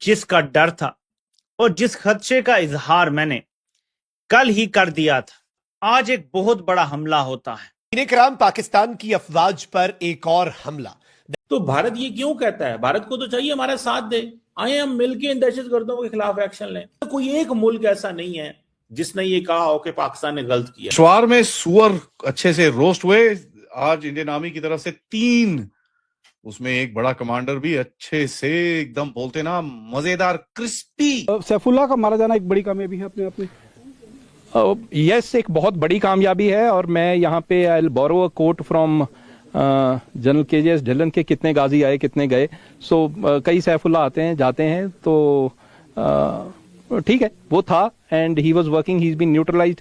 जिसका डर था और जिस खदशे का इजहार मैंने कल ही कर दिया था, आज एक बहुत बड़ा हमला होता है। कराम, पाकिस्तान की अफवाज पर एक और हमला। तो भारत ये क्यों कहता है? भारत को तो चाहिए हमारा साथ दे, आए हम मिलकर इन दहशतगर्दों के खिलाफ एक्शन लें। कोई एक मुल्क ऐसा नहीं है जिसने ये कहा हो कि पाकिस्तान ने गलत किया। पेशवार में सुअर अच्छे से रोस्ट हुए। आज इंडियन आर्मी की तरफ से 3, उसमें एक बड़ा कमांडर भी अच्छे से एकदम बोलते ना मजेदार क्रिस्पी। सैफुल्लाह का मारा जाना एक बड़ी कामयाबी है अपने आप में। यस, एक बहुत बड़ी कामयाबी है। और मैं यहाँ पे I will borrow a quote from general KJS Dhillon के कितने गाजी आए कितने गए। कई सैफुल्लाह आते हैं जाते हैं, तो ठीक है, वो था and he was working, he is been neutralised.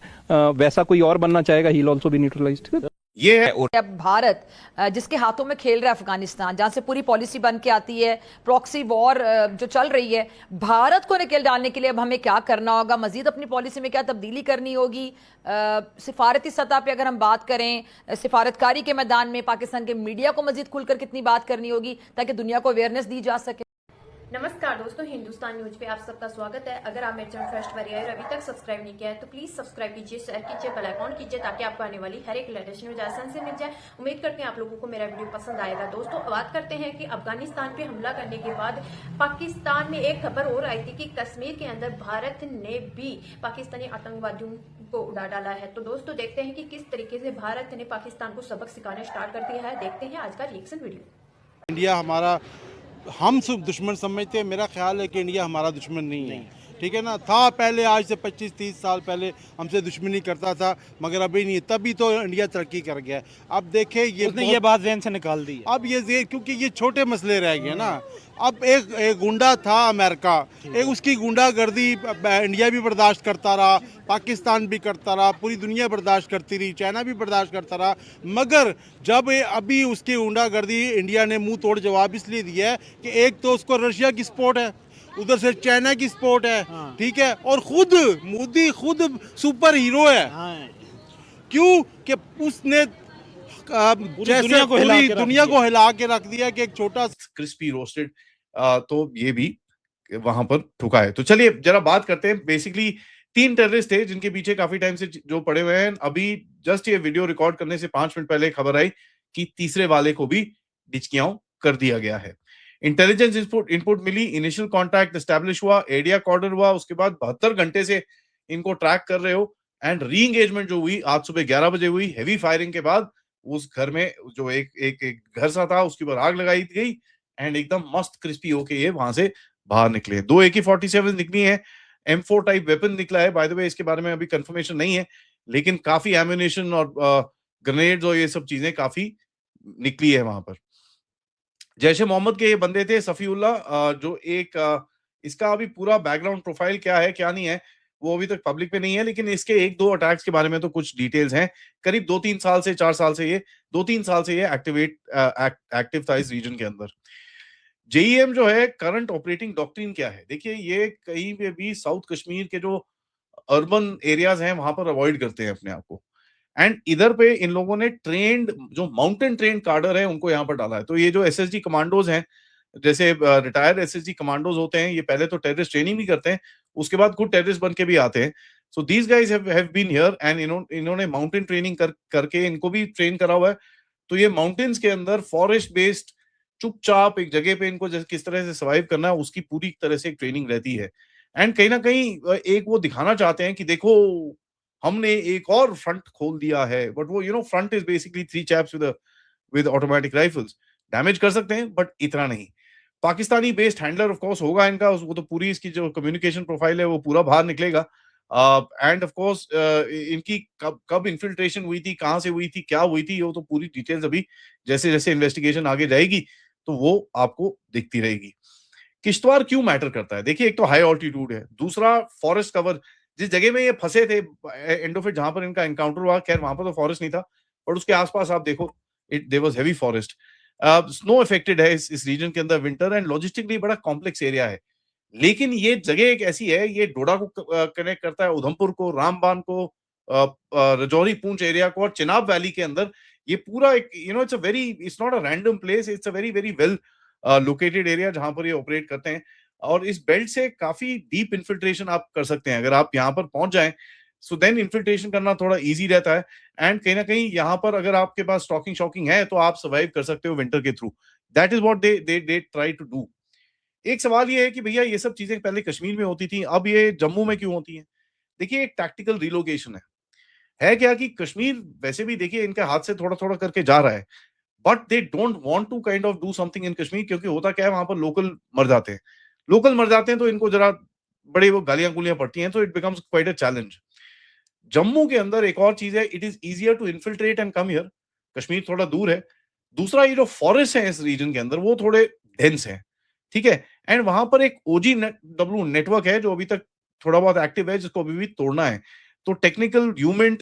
वैसा कोई और बनना चाहेगा, he will also be neutralised. ये है अब भारत जिसके हाथों में खेल रहा है अफगानिस्तान, जहां से पूरी पॉलिसी बन के आती है, प्रॉक्सी वॉर जो चल रही है, भारत को निकल डालने के लिए अब हमें क्या करना होगा, मजीद अपनी पॉलिसी में क्या तब्दीली करनी होगी। सिफारती सतह पे अगर हम बात करें, सिफारतकारी के मैदान में पाकिस्तान के मीडिया को मजीद खुलकर कितनी बात करनी होगी ताकि दुनिया को अवेयरनेस दी जा सके। नमस्कार दोस्तों, हिंदुस्तान न्यूज पे आप सबका स्वागत है। अगर आप मेरे चैनल फर्स्ट बार आए और अभी तक सब्सक्राइब नहीं किया है तो प्लीज सब्सक्राइब कीजिए, शेयर कीजिए, बेल आइकॉन कीजिए ताकि आपको आने वाली हर एक लेटेस्ट न्यूज आसान से मिल जाए। उम्मीद करते हैं आप लोगों को मेरा वीडियो पसंद आएगा। दोस्तों, बात करते हैं कि अफगानिस्तान पे हमला करने के बाद पाकिस्तान में एक खबर और आई थी कि कश्मीर के अंदर भारत ने भी पाकिस्तानी आतंकवादियों को उड़ा डाला है। तो दोस्तों, देखते हैं कि किस तरीके से भारत ने पाकिस्तान को सबक सिखाना स्टार्ट कर दिया है। देखते हैं आज का रिएक्शन वीडियो। इंडिया हमारा, हम सिर्फ दुश्मन समझते हैं। मेरा ख्याल है कि इंडिया हमारा दुश्मन नहीं है, ठीक है ना। था पहले, आज से 25-30 साल पहले हमसे दुश्मनी करता था, मगर अभी नहीं। तभी तो इंडिया तरक्की कर गया। अब देखे ये बात जहन से निकाल दी। अब ये क्योंकि ये छोटे मसले रह गए ना। अब एक गुंडा था अमेरिका, एक उसकी गुंडागर्दी इंडिया भी बर्दाश्त करता रहा, पाकिस्तान भी करता रहा, पूरी दुनिया बर्दाश्त करती रही, चाइना भी बर्दाश्त करता रहा। मगर जब अभी उसकी गुंडागर्दी इंडिया ने मुंह तोड़ जवाब इसलिए दिया है कि एक तो उसको रशिया की सपोर्ट है, उधर से चाइना की सपोर्ट है, ठीक है, और खुद मोदी खुद सुपर हीरो है। क्यों कि उसने जैसे पूरी दुनिया को हिला के रख दिया कि एक छोटा क्रिस्पी रोस्टेड, तो ये भी वहां पर ठुका है। तो चलिए जरा बात करते हैं। बेसिकली 3 टेररिस्ट थे जिनके पीछे काफी टाइम से जो पड़े हुए हैं। अभी जस्ट ये वीडियो रिकॉर्ड करने से 5 मिनट पहले खबर आई कि तीसरे वाले को भी डिचकियां कर दिया गया है। इंटेलिजेंस इनपुट मिली, इनिशियल कॉन्टैक्ट एस्टैब्लिश हुआ, एरिया कॉर्डर हुआ, उसके बाद 72 घंटे से इनको ट्रैक कर रहे हो एंड री एंगेजमेंट जो हुई आज सुबह 11 बजे हुई। हेवी फायरिंग के बाद उस घर में जो एक घर सा था उसके ऊपर आग लगाई गई एंड एकदम मस्त क्रिस्पी होके ये वहां से बाहर निकले। 2 AK-47 निकली है, M4 टाइप वेपन निकला है। बाय द वे इसके बारे में अभी कंफर्मेशन नहीं है, लेकिन काफी एम्युनिशन और ग्रेनेड्स और ये सब चीजें काफी निकली है वहां पर। जैश ए मोहम्मद के ये बंदे थे सफीउल्लाह, जो इसका अभी पूरा बैकग्राउंड प्रोफाइल क्या है क्या नहीं है वो अभी तक पब्लिक पे नहीं है, लेकिन इसके 1-2 अटैक्स के बारे में तो कुछ डिटेल्स हैं। करीब 2-3 साल से 4 साल से ये 2-3 साल से ये एक्टिव था इस रीजन के अंदर। JEM जो है करंट ऑपरेटिंग डॉक्ट्रिन क्या है? देखिए, ये कहीं पे भी साउथ कश्मीर के जो अर्बन एरियाज हैं वहां पर अवॉइड करते हैं अपने आप को। एंड इधर पे इन लोगों ने ट्रेंड, जो माउंटेन ट्रेंड कार्डर है उनको यहाँ पर डाला है। तो ये जो SSG कमांडोज हैं, जैसे रिटायर्ड SSG कमांडोज होते हैं, ये पहले तो टेररिस्ट ट्रेनिंग भी करते हैं, उसके बाद खुद टेररिस्ट बन के भी आते हैं। So these guys have been here and इन्होंने माउंटेन ट्रेनिंग करके इनको भी ट्रेन करा हुआ है। तो ये माउंटेन्स के अंदर फॉरेस्ट बेस्ड चुपचाप एक जगह पे इनको किस तरह से सर्वाइव करना है उसकी पूरी तरह से ट्रेनिंग रहती है। एंड कहीं ना कहीं एक वो दिखाना चाहते हैं कि देखो हमने एक और फ्रंट खोल दिया है। बट वो front is basically 3 chaps with automatic rifles. Damage कर सकते हैं बट इतना नहीं। Pakistani based handler of course होगा इनका, वो तो पूरी इसकी जो कम्युनिकेशन प्रोफाइल है वो पूरा बाहर निकलेगा। एंड ऑफ कोर्स इनकी कब इन्फिल्ट्रेशन हुई थी, कहां से हुई थी, क्या हुई थी, वो तो पूरी डिटेल्स अभी जैसे जैसे इन्वेस्टिगेशन आगे जाएगी तो वो आपको दिखती रहेगी। किश्तवाड़ क्यों मैटर करता है? देखिए, एक तो हाई ऑल्टीट्यूड है, दूसरा फॉरेस्ट कवर। जिस जगह में ये फंसे थे एंडोफिट, जहां पर इनका एनकाउंटर हुआ, खैर वहां पर तो फॉरेस्ट नहीं था, बट उसके आसपास आप देखो there was heavy forest. Snow affected है इस रीजन के अंदर विंटर, एंड लॉजिस्टिकली बड़ा कॉम्प्लेक्स एरिया है। लेकिन ये जगह एक ऐसी है, ये डोडा को कनेक्ट करता है, उधमपुर को, रामबान को, रजौरी पूंछ एरिया को, और चिनाब वैली के अंदर ये पूरा एक it's not a random place, it's a very very well located area जहां पर ये ऑपरेट करते हैं। और इस बेल्ट से काफी डीप इन्फिल्ट्रेशन आप कर सकते हैं। अगर आप यहाँ पर पहुंच जाएं सो देन इन्फिल्ट्रेशन करना थोड़ा इजी रहता है। एंड कहीं ना कहीं यहाँ पर अगर आपके पास स्टॉकिंग शॉकिंग है तो आप सर्वाइव कर सकते हो विंटर के थ्रू। That is what they try to do. एक सवाल ये है कि भैया ये सब चीजें पहले कश्मीर में होती थी, अब ये जम्मू में क्यों होती हैं? देखिए एक टैक्टिकल रिलोकेशन है क्या कि कश्मीर वैसे भी देखिए इनके हाथ से थोड़ा थोड़ा करके जा रहा है, but they don't want to kind of do something in Kashmir, क्योंकि होता क्या है वहां पर लोकल मर जाते हैं। लोकल मर जाते हैं तो इनको जरा बड़े वो गालियां गुलियां पड़ती हैं, तो it becomes quite a challenge. Jammu के अंदर एक और चीज है, it is easier to infiltrate and come here. Kashmir थोड़ा दूर है। दूसरा ये जो फॉरेस्ट है इस रीजन के अंदर वो थोड़े डेंस हैं, ठीक है। एंड वहां पर एक OGW नेटवर्क है जो अभी तक थोड़ा बहुत एक्टिव है, जिसको अभी भी तोड़ना है। तो टेक्निकल ह्यूमन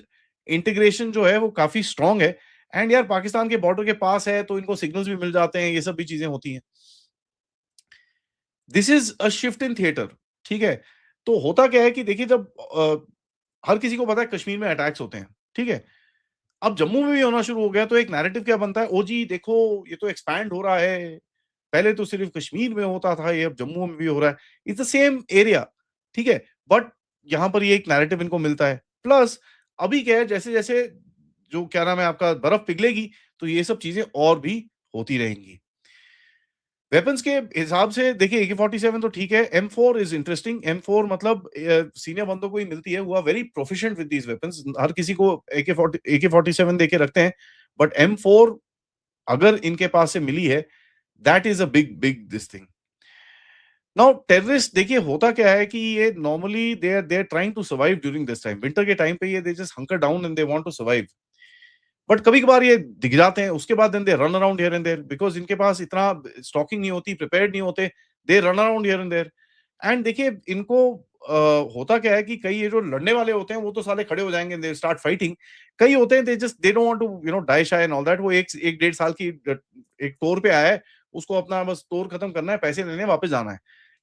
इंटीग्रेशन जो है वो काफी स्ट्रांग है। एंड यार पाकिस्तान के बॉर्डर के पास है तो इनको सिग्नल्स भी मिल जाते हैं, ये सब भी चीजें होती हैं। This is a shift in theatre, ठीक है। तो होता क्या है कि देखिए जब हर किसी को पता है कश्मीर में अटैक्स होते हैं, ठीक है। अब जम्मू में भी होना शुरू हो गया तो एक नैरेटिव क्या बनता है, ओ जी देखो ये तो एक्सपैंड हो रहा है, पहले तो सिर्फ कश्मीर में होता था, ये अब जम्मू में भी हो रहा है। इट्स द सेम एरिया, ठीक है, बट यहाँ पर ये एक नैरेटिव इनको मिलता है। प्लस अभी क्या है, जैसे जैसे जो क्या नाम है आपका बर्फ पिघलेगी तो ये सब चीजें और भी होती रहेंगी। वेपन्स के हिसाब से देखिए AK-47 तो ठीक है, M4 इज इंटरेस्टिंग। M4 मतलब सीनियर बंदों को ही मिलती है, वो are very proficient with these weapons. हर किसी को AK-47 देके रखते हैं, बट M4 अगर इनके पास से मिली है, that is a big big this thing. Now terrorist देखिए होता क्या है कि ये normally they are trying to survive during this time. Winter के टाइम पे ये they just hunker down and they want to survive, but कभी कभार ये दिख जाते हैं, उसके बाद they run around here and there, because इनके पास इतना स्टॉकिंग नहीं होती, प्रिपेयर्ड नहीं होते, they run around here and there. And देखिए इनको होता क्या है कि कई ये जो लड़ने वाले होते हैं वो तो साले खड़े हो जाएंगे, दे स्टार्ट फाइटिंग। कई होते हैं they just they don't want to die shy and all that. वो एक 1.5 साल की एक टूर पे आया है, उसको अपना बस टूर खत्म करना है, पैसे लेने वापस जाना है।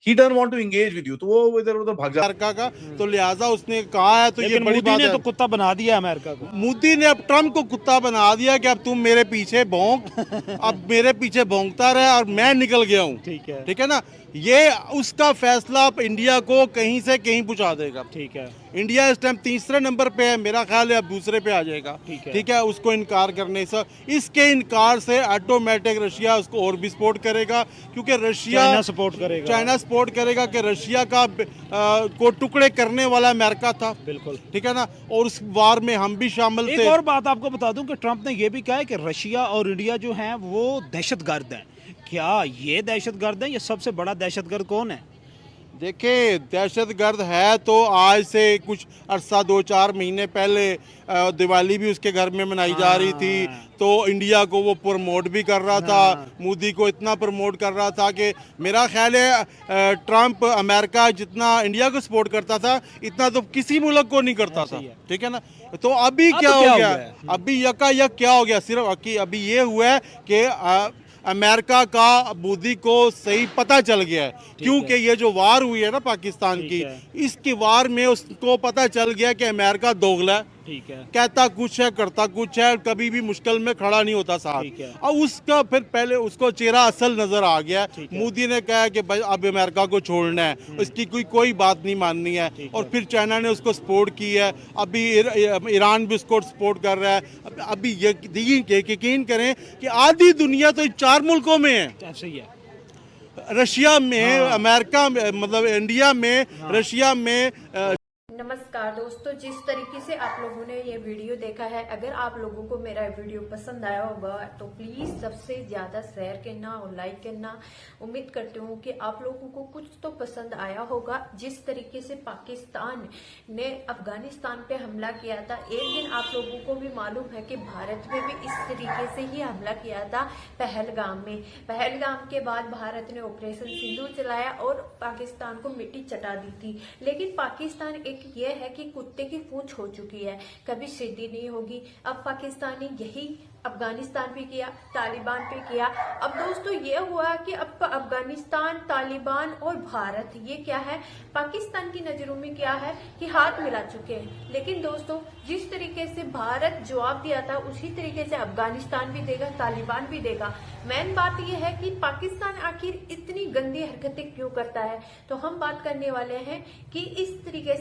He doesn't want to engage with you, तो वो इधर उधर भाग जाता है। अमेरिका का तो लिहाजा उसने कहा है, तो ये बड़ी बात है। तो कुत्ता बना दिया अमेरिका को। मोदी ने अब ट्रम्प को कुत्ता बना दिया कि अब तुम मेरे पीछे भौंक, अब मेरे पीछे भौंकता रहे और मैं निकल गया हूँ, ठीक है ना। ये उसका फैसला इंडिया को कहीं से कहीं पहुंचा देगा, ठीक है। इंडिया इस टाइम तीसरे नंबर पे है, मेरा ख्याल है अब दूसरे पे आ जाएगा, ठीक है। उसको इनकार करने से, इसके इनकार से ऑटोमेटिक रशिया उसको और भी सपोर्ट करेगा, क्योंकि रशिया चाइना सपोर्ट करेगा कि रशिया का को टुकड़े करने वाला अमेरिका था, बिल्कुल, ठीक है ना। और उस वार में हम भी शामिल थे। एक और बात आपको बता दूं कि ट्रंप ने यह भी कहा है कि रशिया और इंडिया जो हैं वो दहशतगर्द हैं। क्या ये दहशतगर्द है? ये सबसे बड़ा दहशतगर्द कौन है? देखिए दहशतगर्द है तो आज से कुछ अरसा 2-4 महीने पहले दिवाली भी उसके घर में मनाई जा रही थी, तो इंडिया को वो प्रमोट भी कर रहा था, मोदी को इतना प्रमोट कर रहा था कि मेरा ख्याल है ट्रंप अमेरिका जितना इंडिया को सपोर्ट करता था इतना तो किसी मुल्क को नहीं करता था, ठीक है ना। तो अभी क्या हो गया? अभी यकायक क्या हो गया? सिर्फ अभी ये हुआ है कि अमेरिका का मोदी को सही पता चल गया है, क्योंकि ये जो वार हुई है ना पाकिस्तान की, इसकी वार में उसको पता चल गया कि अमेरिका दोगला है, ठीक है, कहता कुछ है करता कुछ है, कभी भी मुश्किल में खड़ा नहीं होता साहब। और उसका फिर पहले उसको चेहरा असल नजर आ गया। मोदी ने कहा कि भाई अब अमेरिका को छोड़ना है, उसकी कोई बात नहीं माननी है, और फिर चाइना ने उसको सपोर्ट की है, अभी ईरान भी उसको सपोर्ट कर रहा है। अभी यकीन करें कि आधी दुनिया तो 4 मुल्कों में है, सही है, रशिया में, अमेरिका में, मतलब इंडिया में, रशिया में। नमस्कार दोस्तों, जिस तरीके से आप लोगों ने ये वीडियो देखा है, अगर आप लोगों को मेरा वीडियो पसंद आया होगा तो प्लीज सबसे ज्यादा शेयर करना और लाइक करना। उम्मीद करती हूँ कि आप लोगों को कुछ तो पसंद आया होगा। जिस तरीके से पाकिस्तान ने अफगानिस्तान पे हमला किया था, एक दिन आप लोगों को भी मालूम है कि भारत में भी इस तरीके से ही हमला किया था पहलगाम में। पहलगाम के बाद भारत ने ऑपरेशन सिंधु चलाया और पाकिस्तान को मिट्टी चटा दी थी। लेकिन पाकिस्तान एक ये है कि कुत्ते की पूंछ हो चुकी है, कभी सीधी नहीं होगी। अब पाकिस्तानी यही अफगानिस्तान पे किया, तालिबान पे किया। अब दोस्तों ये हुआ कि अब अफगानिस्तान, तालिबान और भारत ये क्या है, पाकिस्तान की नजरों में क्या है कि हाथ मिला चुके हैं। लेकिन दोस्तों जिस तरीके से भारत जवाब दिया था उसी तरीके से अफगानिस्तान भी देगा, तालिबान भी देगा। मेन बात यह है कि पाकिस्तान आखिर इतनी गंदी हरकतें क्यों करता है, तो हम बात करने वाले हैं कि इस तरीके से